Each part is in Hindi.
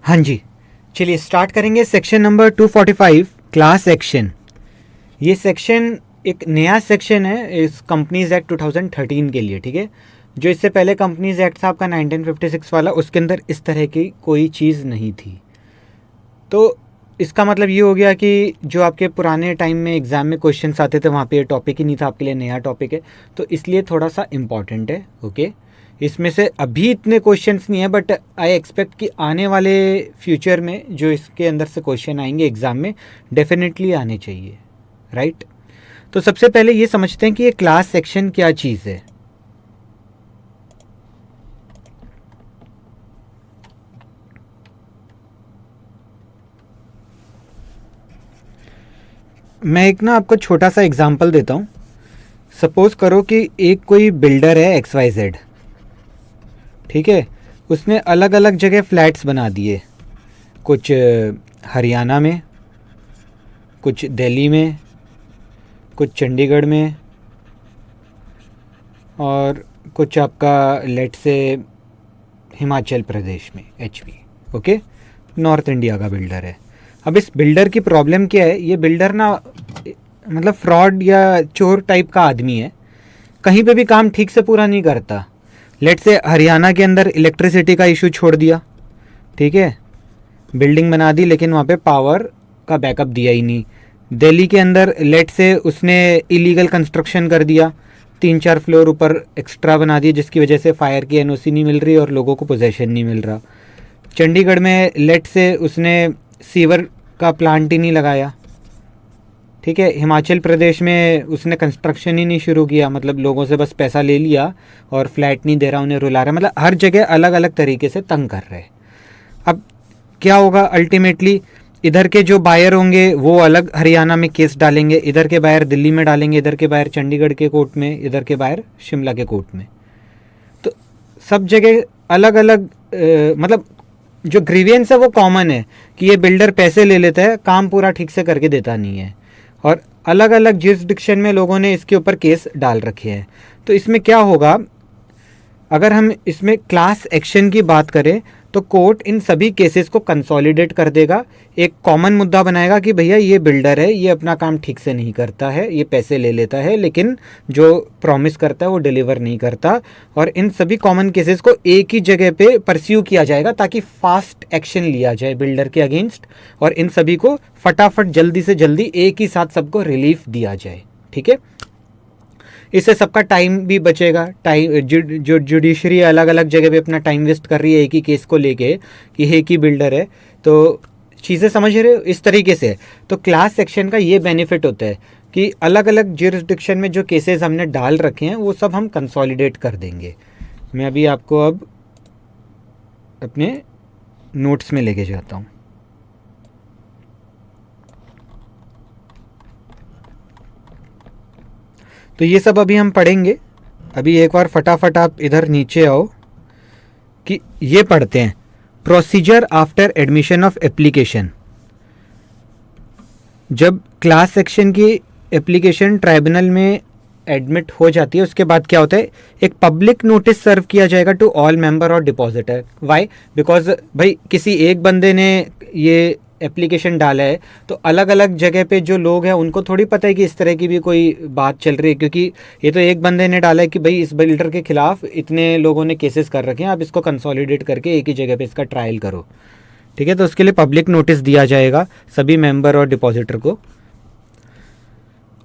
हाँ जी, चलिए स्टार्ट करेंगे सेक्शन नंबर 245 क्लास एक्शन। ये सेक्शन एक नया सेक्शन है इस कंपनीज एक्ट 2013 के लिए, ठीक है। जो इससे पहले कंपनीज एक्ट था आपका 1956 वाला, उसके अंदर इस तरह की कोई चीज़ नहीं थी। तो इसका मतलब ये हो गया कि जो आपके पुराने टाइम में एग्ज़ाम में क्वेश्चंस आते थे वहाँ पे ये टॉपिक ही नहीं था, आपके लिए नया टॉपिक है, तो इसलिए थोड़ा सा इम्पॉर्टेंट है। ओके, इसमें से अभी इतने क्वेश्चंस नहीं है, बट आई एक्सपेक्ट कि आने वाले फ्यूचर में जो इसके अंदर से क्वेश्चन आएंगे एग्ज़ाम में डेफिनेटली आने चाहिए, राइट। तो सबसे पहले ये समझते हैं कि ये क्लास सेक्शन क्या चीज़ है। मैं एक ना आपको छोटा सा एग्जांपल देता हूँ। सपोज करो कि एक कोई बिल्डर है XYZ, ठीक है। उसने अलग अलग जगह फ्लैट्स बना दिए, कुछ हरियाणा में, कुछ दिल्ली में, कुछ चंडीगढ़ में, और कुछ आपका लेट से हिमाचल प्रदेश में, HP। ओके, नॉर्थ इंडिया का बिल्डर है। अब इस बिल्डर की प्रॉब्लम क्या है, ये बिल्डर ना मतलब फ्रॉड या चोर टाइप का आदमी है, कहीं पे भी काम ठीक से पूरा नहीं करता। लेट से हरियाणा के अंदर इलेक्ट्रिसिटी का इशू छोड़ दिया, ठीक है, बिल्डिंग बना दी लेकिन वहाँ पे पावर का बैकअप दिया ही नहीं। दिल्ली के अंदर लेट से उसने इलीगल कंस्ट्रक्शन कर दिया, 3-4 फ्लोर ऊपर एक्स्ट्रा बना दिए जिसकी वजह से फायर की NOC नहीं मिल रही और लोगों को पोजेशन नहीं मिल रहा। चंडीगढ़ में लेट से उसने सीवर का प्लांट ही नहीं लगाया, ठीक है। हिमाचल प्रदेश में उसने कंस्ट्रक्शन ही नहीं शुरू किया, मतलब लोगों से बस पैसा ले लिया और फ्लैट नहीं दे रहा, उन्हें रुला रहा, मतलब हर जगह अलग अलग तरीके से तंग कर रहे। अब क्या होगा अल्टीमेटली, इधर के जो बायर होंगे वो अलग हरियाणा में केस डालेंगे, इधर के बायर दिल्ली में डालेंगे, इधर के बायर चंडीगढ़ के कोर्ट में, इधर के बायर शिमला के कोर्ट में। तो सब जगह अलग अलग मतलब जो ग्रीवियंस है वो कॉमन है कि ये बिल्डर पैसे ले लेता है, काम पूरा ठीक से करके देता नहीं है, और अलग अलग जुरिस्डिक्शन में लोगों ने इसके ऊपर केस डाल रखे हैं। तो इसमें क्या होगा, अगर हम इसमें क्लास एक्शन की बात करें तो कोर्ट इन सभी केसेस को कंसोलिडेट कर देगा, एक कॉमन मुद्दा बनाएगा कि भैया ये बिल्डर है, ये अपना काम ठीक से नहीं करता है, ये पैसे ले लेता है लेकिन जो प्रॉमिस करता है वो डिलीवर नहीं करता, और इन सभी कॉमन केसेस को एक ही जगह पे परस्यू किया जाएगा ताकि फास्ट एक्शन लिया जाए बिल्डर के अगेंस्ट, और इन सभी को फटाफट जल्दी से जल्दी एक ही साथ सबको रिलीफ दिया जाए, ठीक है। इससे सबका टाइम भी बचेगा। टाइम जो जुडिशरी अलग अलग जगह पे अपना टाइम वेस्ट कर रही है एक ही केस को लेके कि एक ही बिल्डर है, तो चीज़ें समझ रहे हो इस तरीके से। तो क्लास सेक्शन का ये बेनिफिट होता है कि अलग अलग जुरिस्डिक्शन में जो केसेस हमने डाल रखे हैं वो सब हम कंसोलिडेट कर देंगे। मैं अभी आपको अब अपने नोट्स में लेके जाता हूँ। तो ये सब अभी हम पढ़ेंगे। अभी एक बार फटाफट आप इधर नीचे आओ कि ये पढ़ते हैं, procedure after admission of application. जब क्लास सेक्शन की एप्लीकेशन ट्राइब्यूनल में एडमिट हो जाती है उसके बाद क्या होता है, एक पब्लिक नोटिस सर्व किया जाएगा टू ऑल मेंबर और डिपॉजिटर। वाई? बिकॉज भाई किसी एक बंदे ने ये एप्लीकेशन डाला है तो अलग अलग जगह पे जो लोग हैं उनको थोड़ी पता है कि इस तरह की भी कोई बात चल रही है, क्योंकि ये तो एक बंदे ने डाला है कि भाई इस बिल्डर के खिलाफ इतने लोगों ने केसेस कर रखे हैं, आप इसको कंसोलिडेट करके एक ही जगह पे इसका ट्रायल करो, ठीक है। तो उसके लिए पब्लिक नोटिस दिया जाएगा सभी मेंबर और डिपॉजिटर को।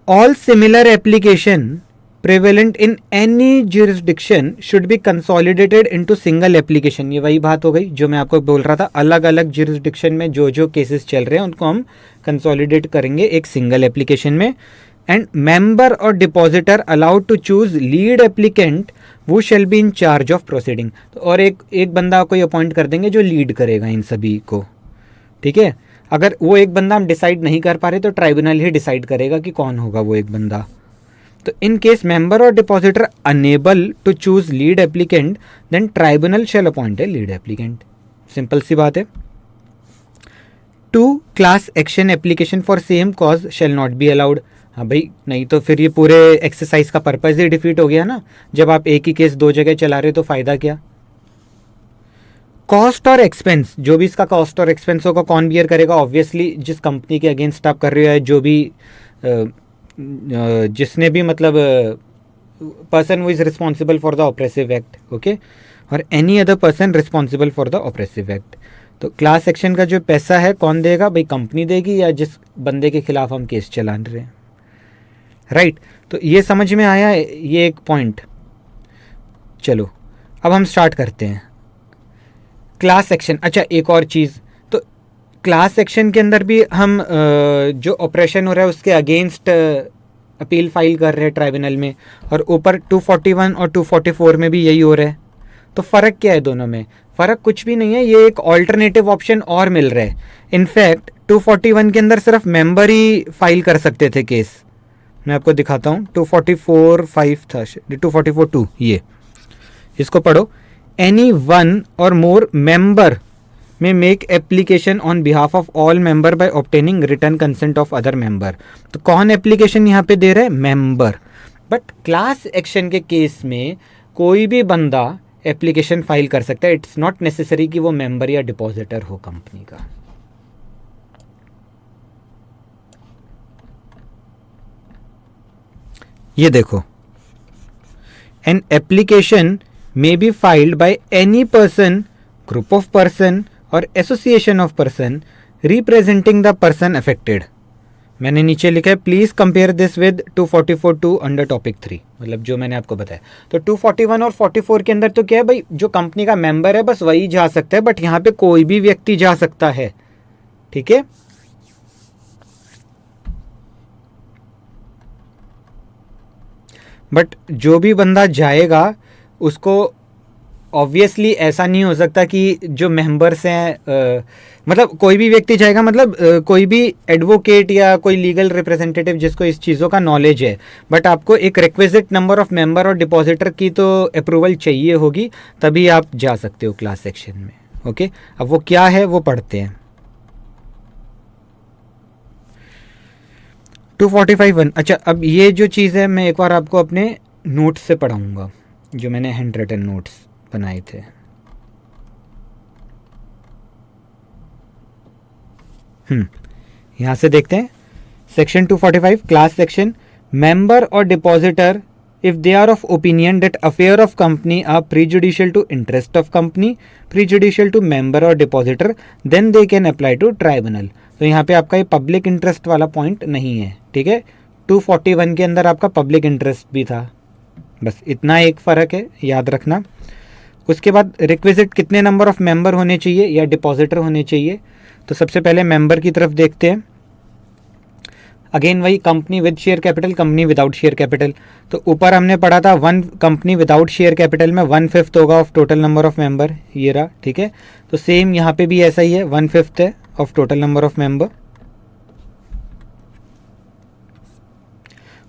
All similar application prevalent in any jurisdiction should be consolidated into single application. ये वही बात हो गई जो मैं आपको बोल रहा था, अलग अलग जुरिस्डिक्शन में जो जो केसेस चल रहे हैं उनको हम कंसोलिडेट करेंगे एक सिंगल एप्लीकेशन में। एंड मेंबर और depositor allowed to choose lead applicant वो shall be in charge of proceeding. और एक बंदा कोई अपॉइंट कर देंगे जो लीड करेगा इन सभी को, ठीक है। अगर वो एक बंदा हम डिसाइड नहीं कर पा रहे तो ट्राइब्यूनल ही डिसाइड करेगा कि कौन होगा वो एक बंदा। तो इन केस मेंबर और depositor unable to choose lead applicant then tribunal shall appoint a lead applicant. Simple सी बात है। 2 class action application for same cause shall not be allowed. हाँ भाई, नहीं तो फिर ये पूरे एक्सरसाइज का पर्पज ही डिफीट हो गया ना। जब आप एक ही केस दो जगह चला रहे तो फायदा क्या। कॉस्ट और एक्सपेंस, जो भी इसका कॉस्ट और एक्सपेंस होगा कौन बियर करेगा? ऑब्वियसली जिस कंपनी के अगेंस्ट आप कर रहे हो, जो भी जिसने भी मतलब person who is responsible for the oppressive act, okay, और any other person responsible for the oppressive act. तो क्लास एक्शन का जो पैसा है कौन देगा भाई? कंपनी देगी या जिस बंदे के खिलाफ हम केस चला रहे हैं, राइट? तो ये समझ में आया ये एक पॉइंट। चलो अब हम स्टार्ट करते हैं क्लास एक्शन। अच्छा एक और चीज़, तो क्लास एक्शन के अंदर भी हम जो ऑपरेशन हो रहा है उसके अगेंस्ट अपील फाइल कर रहे हैं ट्राइब्यूनल में, और ऊपर 241 और 244 में भी यही हो रहा है। तो फ़र्क क्या है दोनों में? फ़र्क कुछ भी नहीं है, ये एक ऑल्टरनेटिव ऑप्शन और मिल रहा है। इनफैक्ट 241 के अंदर सिर्फ मेंबर ही फाइल कर सकते थे केस। मैं आपको दिखाता हूँ, 244(5) था, 244(2), ये इसको पढ़ो। Any one or more member may make application on behalf of all member by obtaining written consent of other member. तो कौन एप्लीकेशन यहाँ पे दे रहा है? मेंबर। बट क्लास एक्शन के केस में कोई भी बंदा एप्लीकेशन फाइल कर सकता है। इट्स नॉट नेसेसरी कि वो मेंबर या डिपॉजिटर हो कंपनी का। ये देखो, an application may be filed by any person, group of person or association of person representing the person affected। मैंने नीचे लिखा है please compare this with 244(2) under topic 3, मतलब जो मैंने आपको बताया। तो 241 और 44 के अंदर तो क्या है भाई, जो कंपनी का मेंबर है बस वही जा सकता है, बट यहाँ पे कोई भी व्यक्ति जा सकता है, ठीक है। बट जो भी बंदा जाएगा उसको ऑब्वियसली ऐसा नहीं हो सकता कि जो मेंबर्स हैं मतलब कोई भी व्यक्ति जाएगा, मतलब कोई भी एडवोकेट या कोई लीगल रिप्रेजेंटेटिव जिसको इस चीज़ों का नॉलेज है, बट आपको एक रिक्विजिट नंबर ऑफ मेंबर और डिपॉजिटर की तो अप्रूवल चाहिए होगी, तभी आप जा सकते हो क्लास सेक्शन में, ओके। अब वो क्या है वो पढ़ते हैं। 245(1), अच्छा अब ये जो चीज़ है मैं एक बार आपको अपने नोट्स से पढ़ाऊँगा, जो मैंने हैंड रिटन नोट्स बनाए थे। यहाँ से देखते हैं सेक्शन 245 क्लास सेक्शन। मेंबर और depositor if they are of opinion that affair of company are prejudicial to interest of company, prejudicial to member और depositor, then they can apply to tribunal. तो यहाँ पे आपका ये पब्लिक इंटरेस्ट वाला पॉइंट नहीं है, ठीक है। 241 के अंदर आपका पब्लिक इंटरेस्ट भी था, बस इतना एक फ़र्क है, याद रखना। उसके बाद रिक्विजिट कितने नंबर ऑफ मेंबर होने चाहिए या डिपॉजिटर होने चाहिए, तो सबसे पहले मेंबर की तरफ देखते हैं। अगेन वही company with share capital, company without share capital. तो ऊपर हमने पढ़ा था one company without share capital में 1/5 होगा of total number of member, ये रहा, ठीक है। तो सेम यहाँ पे भी ऐसा ही है, 1/5 है of total number of member.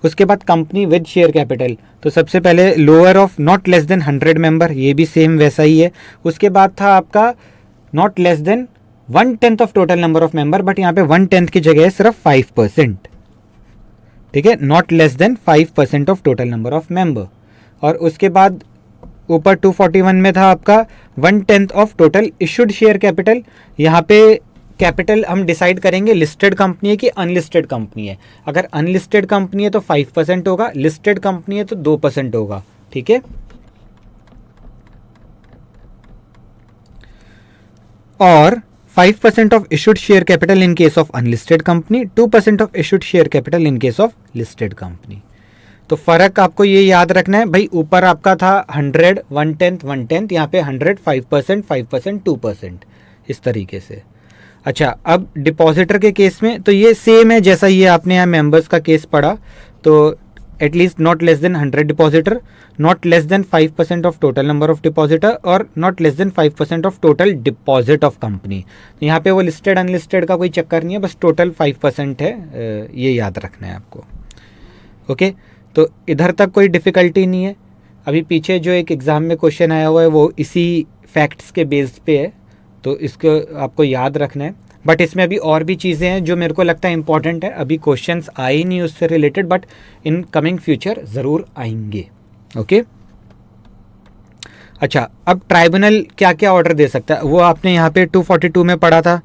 उसके बाद कंपनी विद शेयर कैपिटल, तो सबसे पहले lower of not less than 100 member, ये भी सेम वैसा ही है। उसके बाद था आपका not less then 1/10 of total number of member, but यहाँ पे 1/10 की जगह है सिर्फ 5%, ठीक है, not less than 5% of total number of member. और उसके बाद ऊपर 241 में था आपका 1/10 of total issued share capital. यहाँ पे कैपिटल हम डिसाइड करेंगे लिस्टेड कंपनी है कि अनलिस्टेड कंपनी है। अगर अनलिस्टेड कंपनी है तो 5% होगा, लिस्टेड कंपनी है तो 2% होगा, ठीक है। और 5% of issued share capital in case of unlisted company, 2% of issued share capital in case of listed company. तो फर्क आपको ये याद रखना है भाई, ऊपर आपका था 100 1/10 1/10, यहाँ पे 100 5%, 5% 2%, इस तरीके से। अच्छा अब डिपॉजिटर के केस में तो ये सेम है जैसा ये आपने यहाँ मेंबर्स का केस पढ़ा। तो at least not less than 100 depositor, not less than 5% of total number of depositor, और not less than 5% of total deposit of company. तो यहाँ पे वो लिस्टेड अनलिस्टेड का कोई चक्कर नहीं है, बस टोटल 5% है, ये याद रखना है आपको, ओके। तो इधर तक कोई डिफ़िकल्टी नहीं है। अभी पीछे जो एक एग्ज़ाम में क्वेश्चन आया हुआ है वो इसी फैक्ट्स के बेस्ड पे है, तो इसको आपको याद रखना है। बट इसमें अभी और भी चीज़ें हैं जो मेरे को लगता है इंपॉर्टेंट है, अभी क्वेश्चंस आए नहीं उससे related, but in coming future ज़रूर आएंगे, ओके। अच्छा, अब ट्राइब्यूनल क्या क्या ऑर्डर दे सकता है वो आपने यहाँ पे 242 में पढ़ा था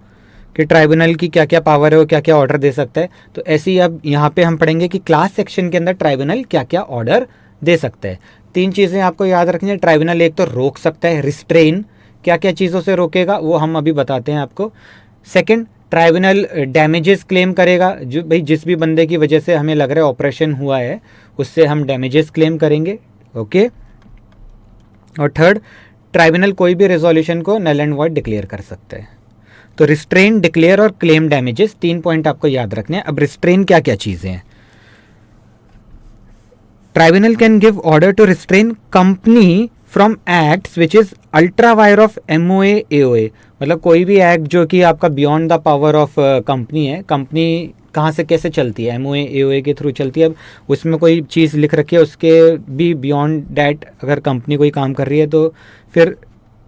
कि ट्राइब्यूनल की क्या क्या पावर है, वो क्या क्या ऑर्डर दे सकता है। तो ऐसे ही अब यहाँ पे हम पढ़ेंगे कि क्लास सेक्शन के अंदर ट्राइब्यूनल क्या क्या ऑर्डर दे सकता है। 3 चीज़ें आपको याद रखनी है। ट्राइब्यूनल एक तो रोक सकता है, रिस्ट्रेन, क्या क्या चीज़ों से रोकेगा वो हम अभी बताते हैं आपको। सेकंड, ट्राइब्यूनल डैमेजेस क्लेम करेगा, जो भाई जिस भी बंदे की वजह से हमें लग रहा है ऑपरेशन हुआ है उससे हम डैमेजेस क्लेम करेंगे, ओके। और थर्ड, ट्राइब्यूनल कोई भी रेजोल्यूशन को नल एंड वॉइड डिक्लेयर कर सकता है। तो रिस्ट्रेन, डिक्लेयर और क्लेम डैमेजेस 3 पॉइंट आपको याद रखने हैं। अब रिस्ट्रेन क्या क्या चीज़ें हैं। Tribunal can give order to restrain company from acts which is ultra vires of MOA AOA, मतलब कोई भी एक्ट जो कि आपका beyond the power of company है। कंपनी कहाँ से कैसे चलती है, एमओए एओए के थ्रू चलती है। अब उसमें कोई चीज़ लिख रखी है, उसके भी बियॉन्ड डैट अगर कंपनी कोई काम कर रही है तो फिर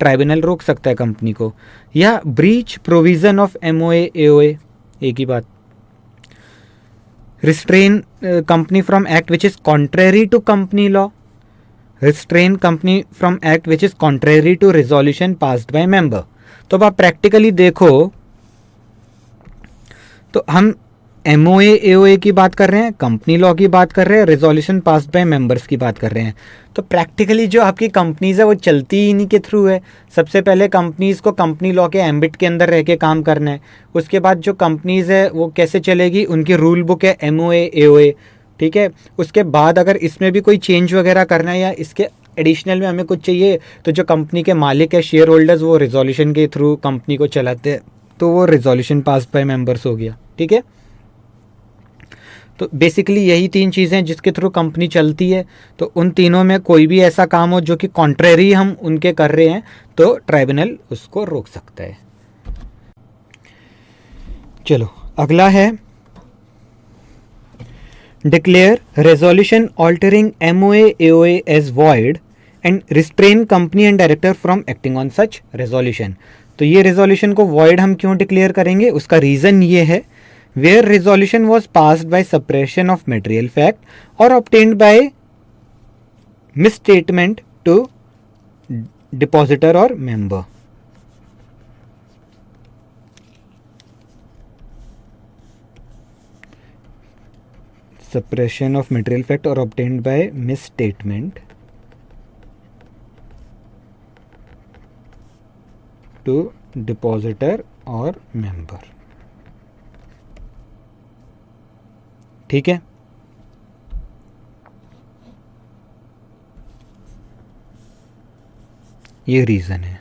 ट्राइब्यूनल रोक सकता है कंपनी को। या breach provision of MOA AOA, एक ही बात। Restrain company from act which is contrary to company law, restrain company from act which is contrary to resolution passed by member. तो अब आप प्रैक्टिकली देखो तो हम एमओए एओए की बात कर रहे हैं, कंपनी लॉ की बात कर रहे हैं, रिजोल्यूशन पास्ड बाय मेंबर्स की बात कर रहे हैं। तो प्रैक्टिकली जो आपकी कंपनीज है वो चलती ही इन्हीं के थ्रू है। सबसे पहले कंपनीज को कंपनी लॉ के एम्बिट के अंदर रह के काम करना है। उसके बाद जो कंपनीज है वो कैसे चलेगी, उनकी रूल बुक है एमओए एओए, ठीक है। उसके बाद अगर इसमें भी कोई चेंज वगैरह करना है या इसके एडिशनल में हमें कुछ चाहिए तो जो कंपनी के मालिक है, शेयर होल्डर्स, वो रिजोल्यूशन के थ्रू कंपनी को चलाते हैं, तो वो रिजोल्यूशन पास बाय मेंबर्स हो गया, ठीक है। तो बेसिकली यही 3 चीज़ें जिसके थ्रू कंपनी चलती है। तो उन तीनों में कोई भी ऐसा काम हो जो कि कॉन्ट्रेरी हम उनके कर रहे हैं तो ट्राइब्यूनल उसको रोक सकता है। चलो अगला है declare resolution altering MOA AOA as void and restrain company and director from acting on such resolution. तो ये रेजोल्यूशन को वॉइड हम क्यों डिक्लेयर करेंगे, उसका रीज़न ये है where resolution was passed by suppression of material fact or obtained by misstatement to depositor or member. Suppression of material fact or obtained by misstatement to depositor or member. ठीक है। ये रीज़न है।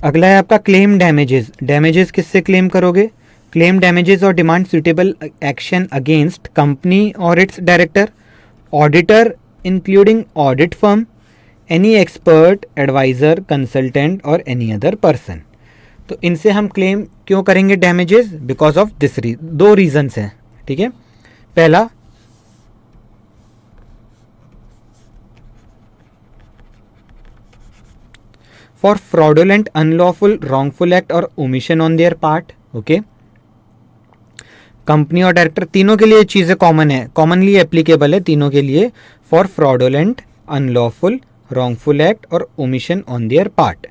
अगला है आपका क्लेम डैमेजेस। डैमेजेस किससे क्लेम करोगे, क्लेम डैमेजेस और demand suitable action against company और its director, auditor including audit firm, any expert, advisor, consultant और एनी अदर पर्सन। तो इनसे हम क्लेम क्यों करेंगे damages, because of this 2 reasons हैं, ठीक है। पहला, for fraudulent, unlawful, wrongful act और omission on their part, okay. Company और डायरेक्टर तीनों के लिए चीज़ें कॉमन है, कॉमनली एप्लीकेबल है तीनों के लिए, for fraudulent, unlawful, wrongful act और ओमिशन ऑन देयर पार्ट।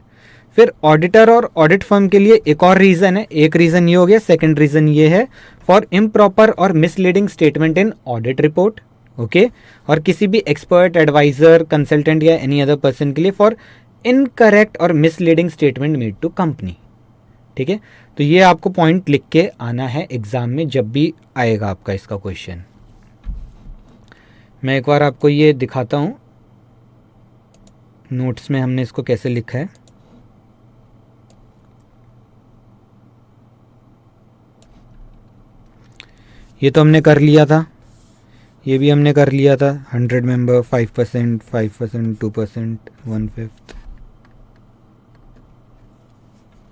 फिर ऑडिटर और ऑडिट फर्म के लिए एक और रीज़न है, एक रीज़न ये हो गया, सेकंड रीज़न ये है फॉर इम्प्रॉपर और misleading statement in audit report, okay. और किसी भी एक्सपर्ट, एडवाइजर, कंसल्टेंट या एनी अदर पर्सन के लिए फॉर इनकरेक्ट और misleading statement made to company, ठीक है। तो ये आपको पॉइंट लिख के आना है एग्जाम में जब भी आएगा आपका इसका क्वेश्चन। मैं एक बार आपको ये दिखाता हूँ नोट्स में हमने इसको कैसे लिखा है। ये तो हमने कर लिया था, ये भी हमने कर लिया था, 100 मेंबर, 5%, 5%, 2%, 1/5,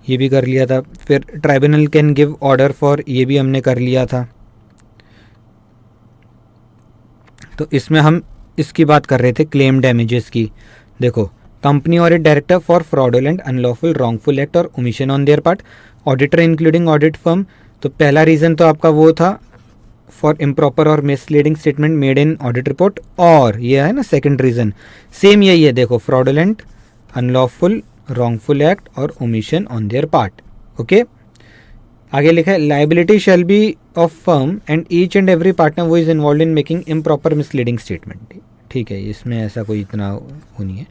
ये भी कर लिया था। फिर tribunal can give order for, ये भी हमने कर लिया था। तो इसमें हम इसकी बात कर रहे थे क्लेम डैमेजेस की। देखो, कंपनी और a director for fraudulent, unlawful, wrongful act और omission on their part, auditor including audit firm. तो पहला रीज़न तो आपका वो था फॉर इम्प्रॉपर और misleading statement made in audit report, और ये है ना सेकंड रीज़न, सेम यही है, देखो फ्रॉडुलेंट, अनलॉफुल, रॉन्गफुल एक्ट और omission on their part. Okay, आगे लिखा है liability shall be of firm and each and every partner who is involved in making improper misleading statement. ठीक है, इसमें ऐसा कोई इतना वो नहीं है।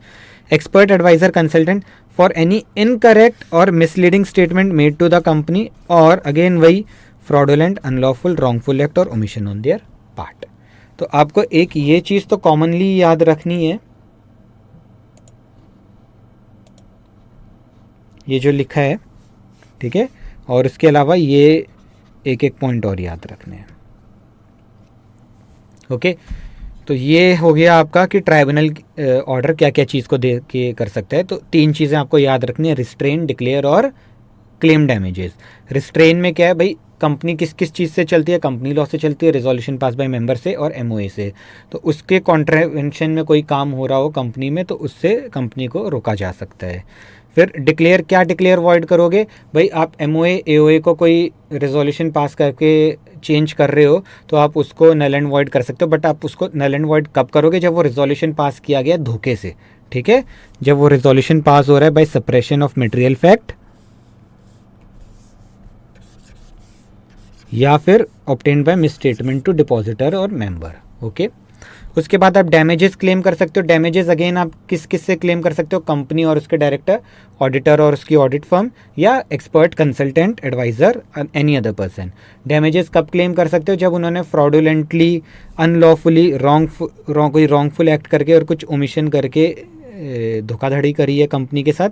Expert adviser consultant for any incorrect और misleading statement made to the company, और अगेन वही फ्रॉडुलेंट, अनलॉफुल, रॉन्गफुल एक्ट और ओमिशन ऑन देयर पार्ट। तो आपको एक ये चीज़ तो कॉमनली याद रखनी है, ये जो लिखा है, ठीक है, और इसके अलावा ये एक एक पॉइंट और याद रखने हैं। ओके, तो ये हो गया आपका कि ट्राइब्यूनल ऑर्डर क्या क्या चीज़ को दे के कर सकता है। तो 3 चीज़ें आपको याद रखनी है, रिस्ट्रेन, डिक्लेयर और क्लेम डैमेजेस। रिस्ट्रेन में क्या है भाई, कंपनी किस किस चीज़ से चलती है, कंपनी लॉ से चलती है, रेजोल्यूशन पास बाय मेंबर से और एमओए से। तो उसके कॉन्ट्रावेंशन में कोई काम हो रहा हो कंपनी में तो उससे कंपनी को रोका जा सकता है। फिर डिक्लेयर, क्या डिक्लेयर वॉइड करोगे भाई, आप एमओए एओए को कोई रेजोल्यूशन पास करके चेंज कर रहे हो तो आप उसको नल एंड वॉइड कर सकते हो, बट आप उसको नल एंड वॉइड कब करोगे, जब वो रेजोल्यूशन पास किया गया धोखे से। ठीक है, जब वो रेजोल्यूशन पास हो रहा है by suppression of material fact या फिर obtained by misstatement to depositor और मेंबर। ओके, उसके बाद आप डैमेजेस क्लेम कर सकते हो। डैमेजेस अगेन आप किस किस से क्लेम कर सकते हो, कंपनी और उसके डायरेक्टर, ऑडिटर और उसकी ऑडिट फर्म, या expert, consultant, adviser, any other person. Damages कब क्लेम कर सकते हो, जब उन्होंने फ्रॉडुलेंटली, अनलॉफुली, कोई रॉन्गफुल एक्ट करके और कुछ ओमिशन करके धोखाधड़ी करी है कंपनी के साथ।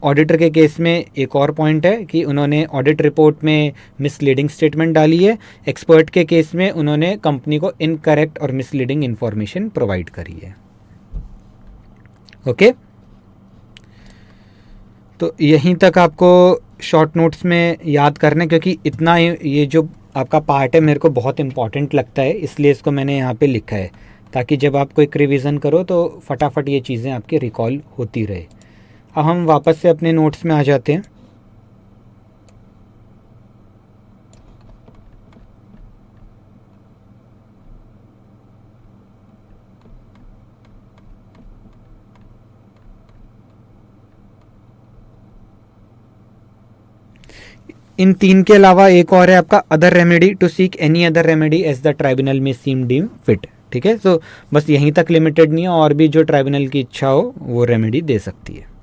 ऑडिटर के केस में एक और पॉइंट है कि उन्होंने ऑडिट रिपोर्ट में मिसलीडिंग स्टेटमेंट डाली है। एक्सपर्ट के केस में उन्होंने कंपनी को इनकरेक्ट और मिसलीडिंग इंफॉर्मेशन प्रोवाइड करी है। ओके, तो यहीं तक आपको शॉर्ट नोट्स में याद करना है, क्योंकि इतना ये जो आपका पार्ट है मेरे को बहुत इंपॉर्टेंट लगता है, इसलिए इसको मैंने यहाँ पे लिखा है, ताकि जब आप कोई रिवीजन करो तो फटाफट ये चीज़ें आपकी रिकॉल होती रहे। अब हम वापस से अपने नोट्स में आ जाते हैं। इन 3 के अलावा एक और है आपका other remedy, to seek any other remedy as the tribunal में सीम डीम फिट। ठीक है, सो बस यहीं तक लिमिटेड नहीं है, और भी जो ट्राइब्यूनल की इच्छा हो वो रेमेडी दे सकती है।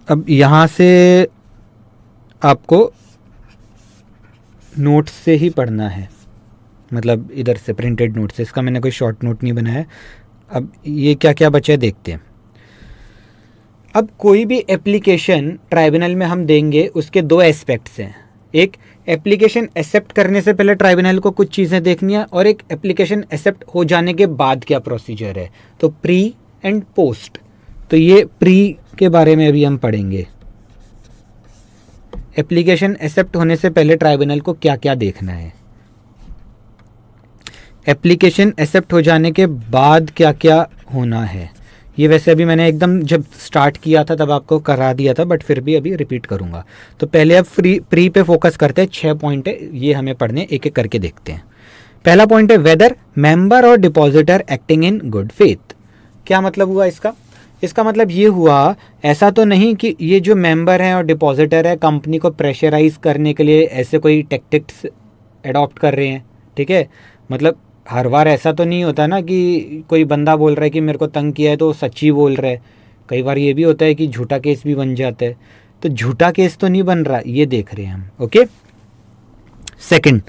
अब यहाँ से आपको नोट्स से ही पढ़ना है, मतलब इधर से प्रिंटेड नोट से, इसका मैंने कोई शॉर्ट नोट नहीं बनाया है। अब ये क्या क्या बचा है देखते हैं। अब कोई भी एप्लीकेशन ट्राइब्यूनल में हम देंगे, उसके 2 एस्पेक्ट्स हैं। एक, एप्लीकेशन एक्सेप्ट करने से पहले ट्राइब्यूनल को कुछ चीज़ें देखनी है, और एक एप्लीकेशन एक्सेप्ट हो जाने के बाद क्या प्रोसीजर है। तो प्री एंड पोस्ट, तो ये प्री के बारे में अभी हम पढ़ेंगे। एप्लीकेशन एक्सेप्ट होने से पहले ट्राइब्यूनल को क्या क्या देखना है, एप्लीकेशन एक्सेप्ट हो जाने के बाद क्या क्या होना है। ये वैसे अभी मैंने एकदम जब स्टार्ट किया था तब आपको करा दिया था, बट फिर भी अभी रिपीट करूंगा। तो पहले अब प्री पे फोकस करते हैं। 6 पॉइंट है, ये हमें पढ़ने, एक एक करके देखते हैं। पहला पॉइंट है वेदर मेंबर और depositor acting in good faith. क्या मतलब हुआ इसका? इसका मतलब ये हुआ, ऐसा तो नहीं कि ये जो मेंबर हैं और डिपॉजिटर है कंपनी को प्रेशराइज करने के लिए ऐसे कोई टेक्टिक्स अडॉप्ट कर रहे हैं। ठीक है, मतलब हर बार ऐसा तो नहीं होता ना कि कोई बंदा बोल रहा है कि मेरे को तंग किया है तो सच्ची बोल रहा है। कई बार ये भी होता है कि झूठा केस भी बन जाता है, तो झूठा केस तो नहीं बन रहा, ये देख रहे हैं हम। Okay, second,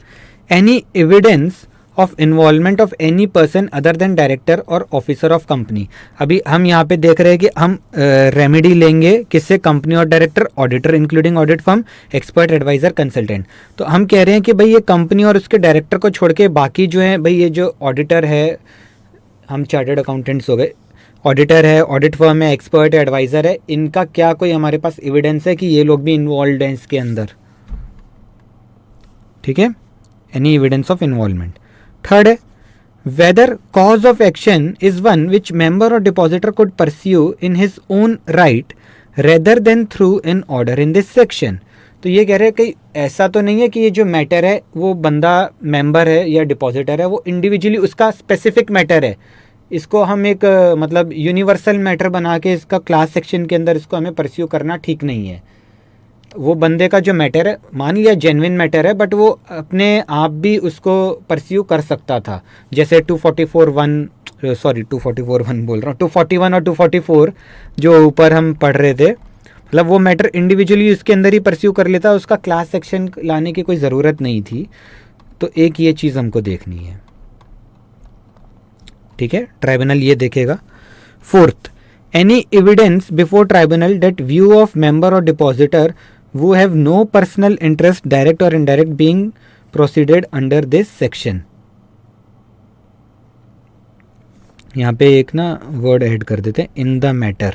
any evidence of involvement of any person other than director और ऑफिसर ऑफ कंपनी। अभी हम यहाँ पे देख रहे हैं कि हम रेमेडी लेंगे किससे, कंपनी और director, auditor including audit firm, expert, adviser, consultant. तो हम कह रहे हैं कि भाई ये कंपनी और उसके डायरेक्टर को छोड़ के बाकी जो है, भाई ये जो ऑडिटर है, हम चार्टर्ड अकाउंटेंट्स हो गए, ऑडिटर है, ऑडिट फर्म है, एक्सपर्ट है, एडवाइज़र है, इनका क्या कोई हमारे पास एविडेंस है कि ये लोग भी इन्वॉल्व हैं इसके अंदर। ठीक है, any evidence of involvement. Third है whether cause of action is one which member और depositor could pursue in his own right rather than through an order in this section. तो ये कह रहे हैं कि ऐसा तो नहीं है कि ये जो मैटर है वो बंदा मेंबर है या डिपॉजिटर है वो इंडिविजुअली उसका स्पेसिफिक मैटर है, इसको हम एक मतलब यूनिवर्सल मैटर बना के इसका क्लास सेक्शन के अंदर इसको हमें परस्यू करना ठीक नहीं है। वो बंदे का जो मैटर है, मान लिया जेन्युइन मैटर है, बट वो अपने आप भी उसको परस्यू कर सकता था। जैसे 241 बोल रहा हूँ, 241 और 244 जो ऊपर हम पढ़ रहे थे, मतलब वो मैटर इंडिविजुअली उसके अंदर ही परस्यू कर लेता, उसका क्लास सेक्शन लाने की कोई ज़रूरत नहीं थी। तो एक ये चीज़ हमको देखनी है, ठीक है। ट्राइब्यूनल ये देखेगा। Fourth, any evidence before tribunal that view of member और depositor who have no personal interest direct or indirect being proceeded under this section। यहाँ पे एक ना वर्ड ऐड कर देते हैं, इन द मैटर।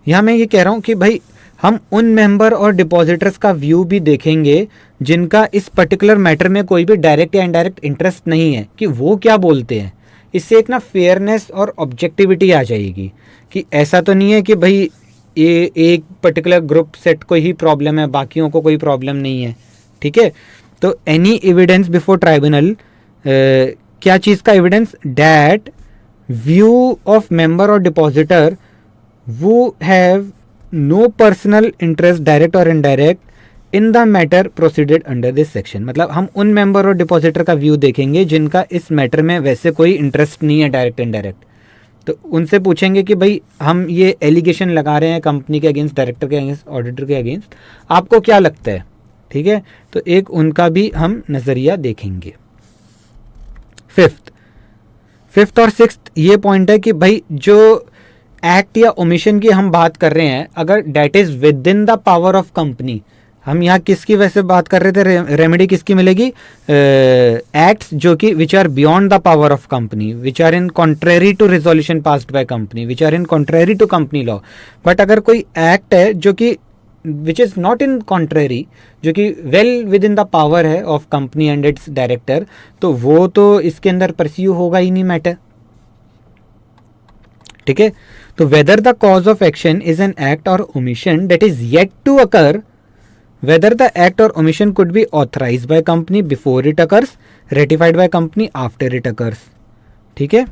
यहाँ मैं ये कह रहा हूँ कि भाई हम उन मेंबर और डिपॉजिटर्स का व्यू भी देखेंगे जिनका इस पर्टिकुलर मैटर में कोई भी डायरेक्ट या इनडायरेक्ट इंटरेस्ट नहीं है, कि वो क्या बोलते हैं। इससे एक ना फेयरनेस और ऑब्जेक्टिविटी आ जाएगी कि ऐसा तो नहीं है कि भाई ये एक पर्टिकुलर ग्रुप सेट को ही प्रॉब्लम है, बाकियों को कोई प्रॉब्लम नहीं है, ठीक है। तो एनी एविडेंस बिफोर ट्राइब्यूनल, क्या चीज़ का evidence, that view of member और depositor who have no personal interest direct और indirect in the matter proceeded under this section. मतलब हम उन मेंबर और डिपॉजिटर का व्यू देखेंगे जिनका इस मैटर में वैसे कोई इंटरेस्ट नहीं है डायरेक्ट इनडायरेक्ट। तो उनसे पूछेंगे कि भाई हम ये एलिगेशन लगा रहे हैं कंपनी के अगेंस्ट, डायरेक्टर के अगेंस्ट, ऑडिटर के अगेंस्ट, आपको क्या लगता है, ठीक है। तो एक उनका भी हम नज़रिया देखेंगे। फिफ्थ और सिक्स्थ ये पॉइंट है कि भाई जो एक्ट या ओमिशन की हम बात कर रहे हैं, अगर that is within the power of company, हम यहाँ किसकी वैसे बात कर रहे थे, रेमेडी किसकी मिलेगी, एक्ट्स जो कि which are beyond the power of company, which are in contrary to resolution passed by company, which are in contrary to company law. But अगर कोई एक्ट है जो कि which is not in contrary, जो कि well within the power है of company and its director, तो वो तो इसके अंदर परस्यू होगा ही नहीं मैटर, ठीक है। तो whether the cause of action is an act और omission that is yet to occur, whether the act or omission could be authorized by company before it occurs, ratified by company after it occurs, ठीक है।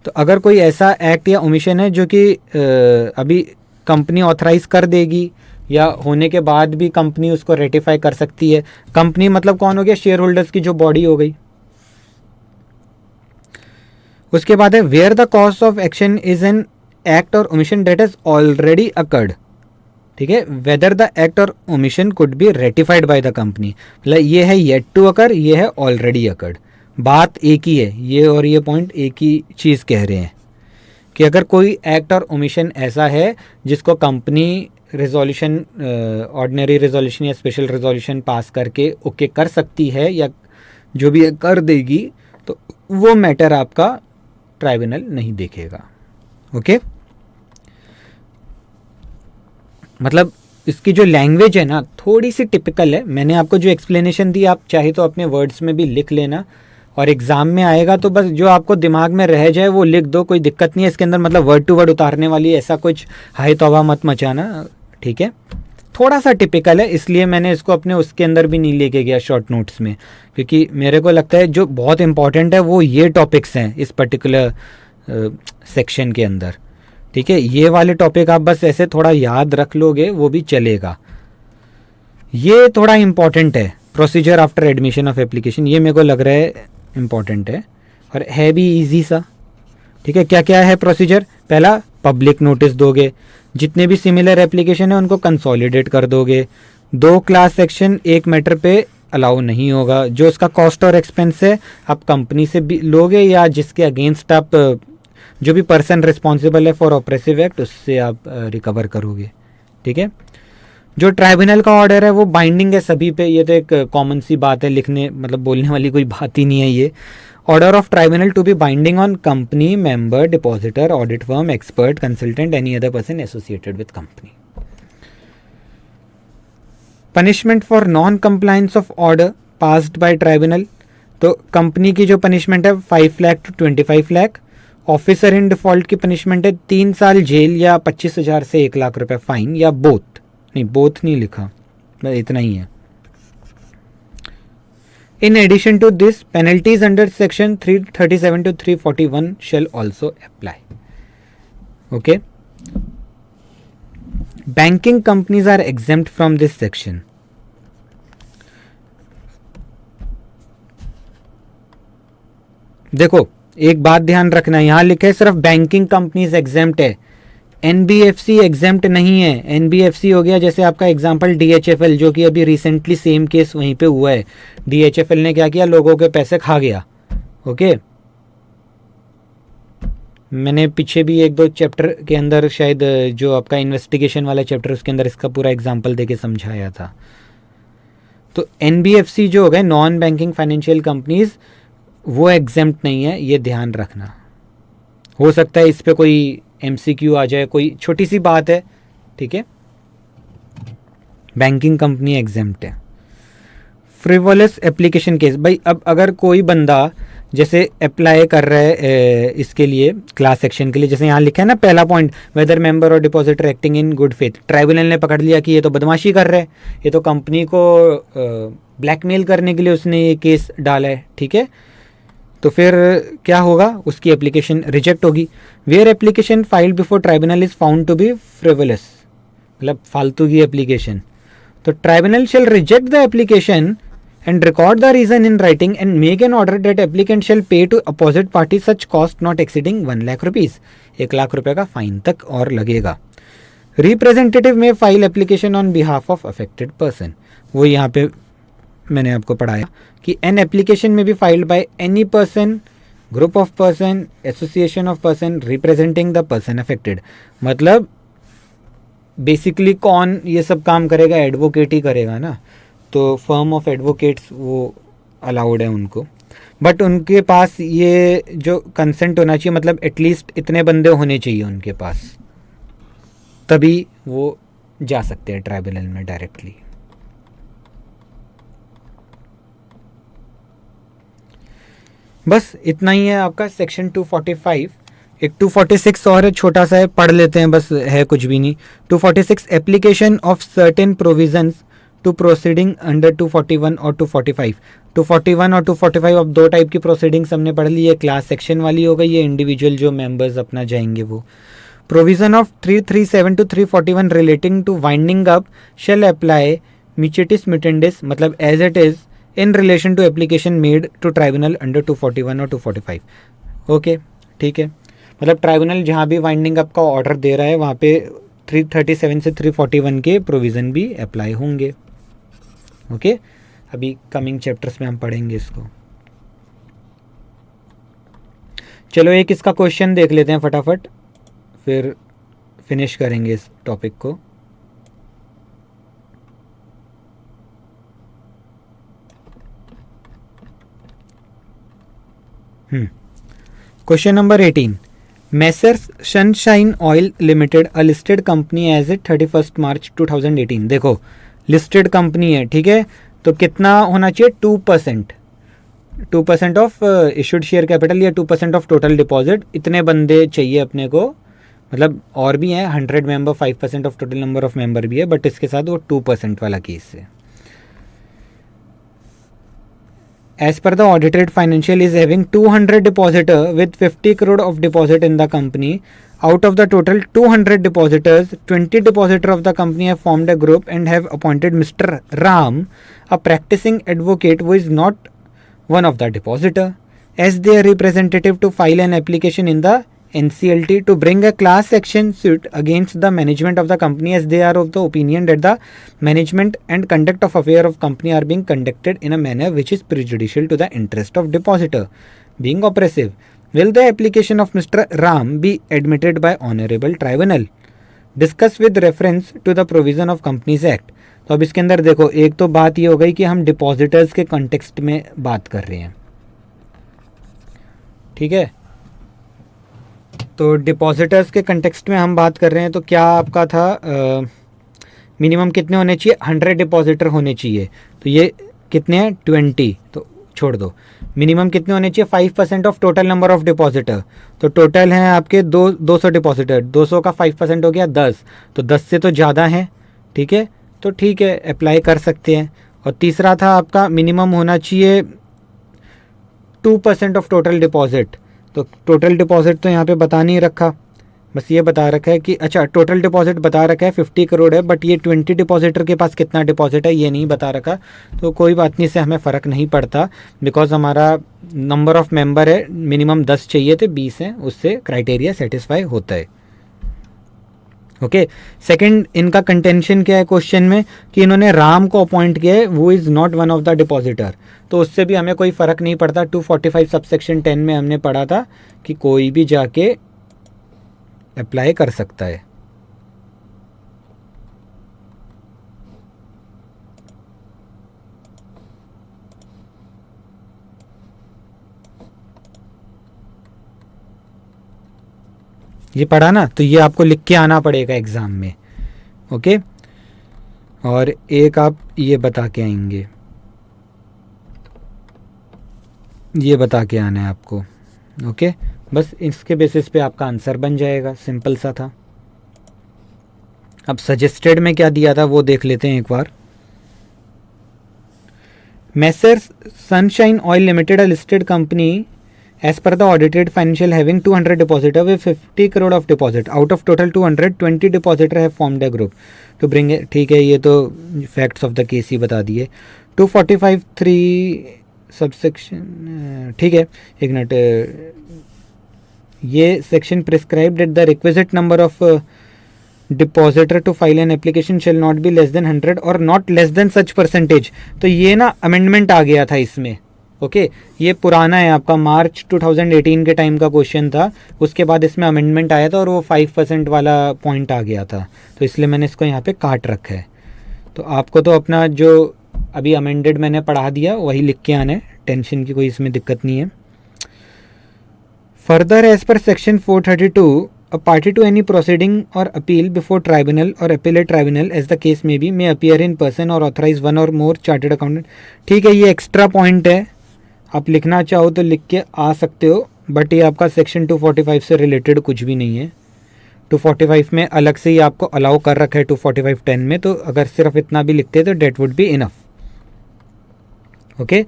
तो अगर कोई ऐसा एक्ट या ओमिशन है जो कि अभी कंपनी ऑथराइज कर देगी या होने के बाद भी कंपनी उसको रेटिफाई कर सकती है, कंपनी मतलब कौन हो गया, शेयर होल्डर्स की जो बॉडी हो गई। उसके बाद है where the cause of action is an act और omission that has already occurred, ठीक है। वेदर द एक्ट और omission could be ratified by the company, मतलब ये है येट टू अकर, ये है ऑलरेडी अकर्ड। बात एक ही है, ये और ये पॉइंट एक ही चीज़ कह रहे हैं कि अगर कोई एक्ट और ओमिशन ऐसा है जिसको कंपनी रिजोल्यूशन, ऑर्डिनरी रिजोल्यूशन या स्पेशल रिजोल्यूशन पास करके ओके कर सकती है या जो भी कर देगी, तो वो मैटर आपका ट्राइब्यूनल नहीं देखेगा, ओके। मतलब इसकी जो लैंग्वेज है ना थोड़ी सी टिपिकल है। मैंने आपको जो एक्सप्लेनेशन दी आप चाहे तो अपने वर्ड्स में भी लिख लेना, और एग्ज़ाम में आएगा तो बस जो आपको दिमाग में रह जाए वो लिख दो, कोई दिक्कत नहीं है इसके अंदर। मतलब वर्ड टू वर्ड उतारने वाली ऐसा कुछ हाय तौबा मत मचाना, ठीक है। थोड़ा सा टिपिकल है इसलिए मैंने इसको अपने उसके अंदर भी नहीं लेके गया शॉर्ट नोट्स में, क्योंकि मेरे को लगता है जो बहुत इंपॉर्टेंट है वो ये टॉपिक्स हैं इस पर्टिकुलर सेक्शन के अंदर, ठीक है। ये वाले टॉपिक आप बस ऐसे थोड़ा याद रख लोगे वो भी चलेगा। ये थोड़ा इंपॉर्टेंट है, procedure after admission of application, ये मेरे को लग रहा है इंपॉर्टेंट है और है भी इजी सा, ठीक है। क्या क्या है प्रोसीजर, पहला पब्लिक नोटिस दोगे, जितने भी सिमिलर एप्लीकेशन है उनको कंसोलिडेट कर दोगे, 2 क्लास सेक्शन एक मैटर पे अलाउ नहीं होगा, जो उसका कॉस्ट और एक्सपेंस है आप कंपनी से भी लोगे या जिसके अगेंस्ट आप जो भी पर्सन रिस्पॉन्सिबल है फॉर ऑपरेसिव एक्ट उससे आप रिकवर करोगे, ठीक है। जो ट्राइब्यूनल का ऑर्डर है वो बाइंडिंग है सभी पे, ये तो एक कॉमन सी बात है, लिखने मतलब बोलने वाली कोई बात ही नहीं है। ये order of tribunal to be binding on company, member, depositor, audit firm, expert, consultant, any other person associated with company. Punishment for non compliance of order passed by tribunal, तो कंपनी की जो पनिशमेंट है 5 lakh to 25 lakh, officer in default की पनिशमेंट है 3 साल जेल या 25,000 से 1 लाख रुपए फाइन या बोथ, नहीं बोथ नहीं लिखा, बस इतना ही है। In addition to this, penalties under section 337 to 341 shall also apply. Okay. Banking companies are exempt from this section. देखो एक बात ध्यान रखना, यहां लिखा है सिर्फ बैंकिंग कंपनीज एग्जेम्प्ट है, एनबीएफसी एग्जेम्प्ट नहीं है। एनबीएफसी हो गया जैसे आपका एग्जांपल डीएचएफएल, जो कि अभी रिसेंटली सेम केस वहीं पे हुआ है। डीएचएफएल ने क्या किया, लोगों के पैसे खा गया। ओके, मैंने पीछे भी 1-2 चैप्टर के अंदर शायद जो आपका इन्वेस्टिगेशन वाला चैप्टर उसके अंदर इसका पूरा एग्जांपल देके समझाया था। तो एनबीएफसी जो हो गए नॉन बैंकिंग फाइनेंशियल कंपनीज, वो एग्जेम्प्ट नहीं है, ये ध्यान रखना। हो सकता है इस पे कोई एमसीक्यू आ जाए, कोई छोटी सी बात है, ठीक है। बैंकिंग कंपनी एग्जेम्प्ट है। फ्रिवोलस एप्लीकेशन केस, भाई अब अगर कोई बंदा जैसे अप्लाई कर रहा है इसके लिए क्लास सेक्शन के लिए, जैसे यहाँ लिखा है ना पहला पॉइंट, वेदर मेंबर और depositor acting in good faith, tribunal ने पकड़ लिया कि ये तो बदमाशी कर रहे हैं, ये तो कंपनी को ब्लैकमेल करने के लिए उसने ये केस डाला है, ठीक है। तो फिर क्या होगा, उसकी एप्लीकेशन रिजेक्ट होगी। Where application filed before tribunal is found to be frivolous, मतलब फालतू की एप्लीकेशन, तो tribunal shall reject the application and record the reason in writing and make an order that applicant shall pay to opposite party such cost not exceeding 1 lakh rupees, 1 lakh रुपए का फाइन तक और लगेगा। रिप्रेजेंटेटिव में file application on behalf of affected person, वो यहाँ पे मैंने आपको पढ़ाया कि एन एप्लीकेशन में be filed by any person, group of person, association of person representing the person affected, मतलब बेसिकली कौन ये सब काम करेगा, एडवोकेट ही करेगा ना, तो फर्म ऑफ एडवोकेट्स वो अलाउड है उनको, बट उनके पास ये जो कंसेंट होना चाहिए, मतलब एटलीस्ट इतने बंदे होने चाहिए उनके पास, तभी वो जा सकते हैं ट्राइब्यूनल में डायरेक्टली। बस इतना ही है आपका सेक्शन 245। एक 246 और है, छोटा सा है, पढ़ लेते हैं, बस है कुछ भी नहीं। 246 application of certain provisions to proceeding under 241 और 245। 241 और 245 अब 2 टाइप की प्रोसीडिंग्स हमने पढ़ ली है, क्लास सेक्शन वाली हो गई, ये इंडिविजुअल जो मेंबर्स अपना जाएंगे वो। Provision of 337 to 341 relating to winding up shall apply mutatis mutandis, मतलब as it is in relation to application made to tribunal under 241 और 245। ओके, ठीक है, मतलब ट्राइब्यूनल जहाँ भी वाइंडिंग अप का ऑर्डर दे रहा है वहाँ पे 337 से 341 के प्रोविज़न भी अप्लाई होंगे। ओके, अभी कमिंग चैप्टर्स में हम पढ़ेंगे इसको। चलो एक इसका क्वेश्चन देख लेते हैं फटाफट, फिर फिनिश करेंगे इस टॉपिक को। Question number 18, messrs Sunshine Oil Limited a listed company as at 31 March 2018। देखो लिस्टेड कंपनी है, ठीक है, तो कितना होना चाहिए, 2% ऑफ इशूड शेयर कैपिटल या 2% ऑफ टोटल डिपॉजिट, इतने बंदे चाहिए अपने को, मतलब और भी हैं 100 member, 5% of total number of member भी है, बट इसके साथ वो 2% वाला केस है। As per the audited financial is having 200 depositor with 50 crore of deposit in the company. Out of the total 200 depositors, 20 depositor of the company have formed a group and have appointed Mr. Ram, a practicing advocate who is not one of the depositor, as their representative to file an application in the NCLT to bring a class action suit against the management of the company, as they are of the opinion that the management and conduct of affair of company are being conducted in a manner which is prejudicial to the interest of depositor, being oppressive. Will the application of Mr. Ram be admitted by honorable tribunal? Discuss with reference to the provision of Companies Act. तो अब इसके अंदर देखो, एक तो बात ये हो गई कि हम डिपॉजिटर्स के कॉन्टेक्स्ट में बात कर रहे हैं, ठीक है, तो डिपॉजिटर्स के कंटेक्स्ट में हम बात कर रहे हैं, तो क्या आपका था मिनिमम कितने होने चाहिए, 100 डिपॉजिटर होने चाहिए, तो ये कितने हैं 20, तो छोड़ दो। मिनिमम कितने होने चाहिए, 5% of total number of depositor. तो टोटल हैं आपके 200 डिपॉजिटर, 200 का 5% हो गया 10, तो 10 से तो ज़्यादा है, ठीक है, तो ठीक है अप्लाई कर सकते हैं। और तीसरा था आपका मिनिमम होना चाहिए 2% ऑफ टोटल डिपॉजिट। तो टोटल डिपॉजिट तो यहाँ पे बता नहीं रखा, बस ये बता रखा है कि अच्छा टोटल डिपॉजिट बता रखा है 50 करोड़ है, बट ये 20 डिपॉजिटर के पास कितना डिपॉजिट है ये नहीं बता रखा। तो कोई बात नहीं, इससे हमें फ़र्क नहीं पड़ता, बिकॉज हमारा नंबर ऑफ मेंबर है मिनिमम 10 चाहिए थे, 20 हैं, उससे क्राइटेरिया सेटिस्फाई होता है। ओके, सेकंड इनका कंटेंशन क्या है क्वेश्चन में कि इन्होंने राम को अपॉइंट किया है, वो is not one of the depositor. तो उससे भी हमें कोई फ़र्क नहीं पड़ता। 245 सबसेक्शन 10 में हमने पढ़ा था कि कोई भी जाके अप्लाई कर सकता है। ये पढ़ा ना, तो ये आपको लिख के आना पड़ेगा एग्ज़ाम में। ओके, और एक आप ये बता के आएंगे, ये बता के आना है आपको। ओके, बस इसके बेसिस पे आपका आंसर बन जाएगा, सिंपल सा था। अब सजेस्टेड में क्या दिया था वो देख लेते हैं एक बार। Messrs Sunshine Oil Limited a listed company as per the audited financial having 200 depositor with 50 crore of deposit, out of total 220 depositor have formed a group to bring, ठीक है, ये तो फैक्ट्स ऑफ द केस ही बता दिए। 245(3) सबसेक्शन, ठीक है, एक मिनट, ये section prescribed that the requisite number of depositor to file an application shall not be less than 100 और not less than such percentage. तो ये ना अमेंडमेंट आ गया था इसमें। ओके, ये पुराना है आपका, मार्च 2018 के टाइम का क्वेश्चन था, उसके बाद इसमें अमेंडमेंट आया था और वो 5% वाला पॉइंट आ गया था, तो इसलिए मैंने इसको यहाँ पे काट रखा है। तो आपको तो अपना जो अभी अमेंडेड मैंने पढ़ा दिया वही लिख के आना है, टेंशन की कोई इसमें दिक्कत नहीं है। Further as per section 432 a party to any proceeding or appeal before tribunal or appellate tribunal as the case may be may appear in person or authorize one or more chartered accountant। ठीक है, ये एक्स्ट्रा पॉइंट है, आप लिखना चाहो तो लिख के आ सकते हो, बट ये आपका सेक्शन 245 से रिलेटेड कुछ भी नहीं है। 245 में अलग से ही आपको अलाउ कर रखा है 245(10) में, तो अगर सिर्फ इतना भी लिखते तो that would be enough. Okay,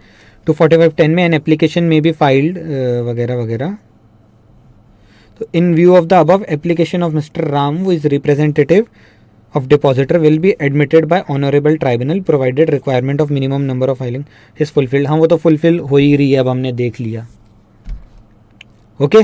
245(10) में एन एप्लीकेशन में बी फाइल्ड वगैरह वगैरह। तो in view of the above application of mister Ram who is representative of depositor will be admitted by honourable tribunal provided requirement of minimum number of filing is fulfilled. हाँ, वो तो फुलफिल हो ही रही है, अब हमने देख लिया। ओके,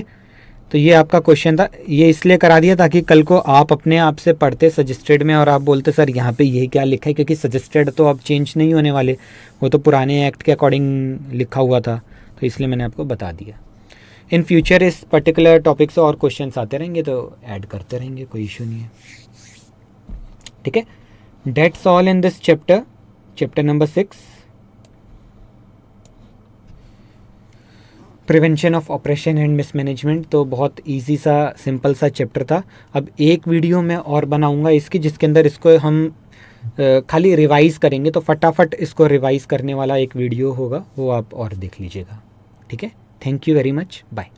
तो ये आपका क्वेश्चन था, ये इसलिए करा दिया ताकि कल को आप अपने आप से पढ़ते सजेस्टेड में और आप बोलते सर यहाँ पे ये क्या लिखा है, क्योंकि सजेस्टेड तो अब चेंज नहीं होने वाले, वो तो पुराने एक्ट के अकॉर्डिंग लिखा हुआ था, तो इसलिए मैंने आपको बता दिया। इन फ्यूचर इस पर्टिकुलर टॉपिक से और क्वेश्चंस आते रहेंगे तो ऐड करते रहेंगे, कोई इशू नहीं है, ठीक है। That's all in this chapter, chapter number 6, prevention of operation and mismanagement. तो बहुत इजी सा सिंपल सा चैप्टर था। अब एक वीडियो मैं और बनाऊंगा इसकी, जिसके अंदर इसको हम खाली रिवाइज़ करेंगे, तो फटाफट इसको रिवाइज़ करने वाला एक वीडियो होगा, वो आप और देख लीजिएगा, ठीक है। Thank you very much, bye.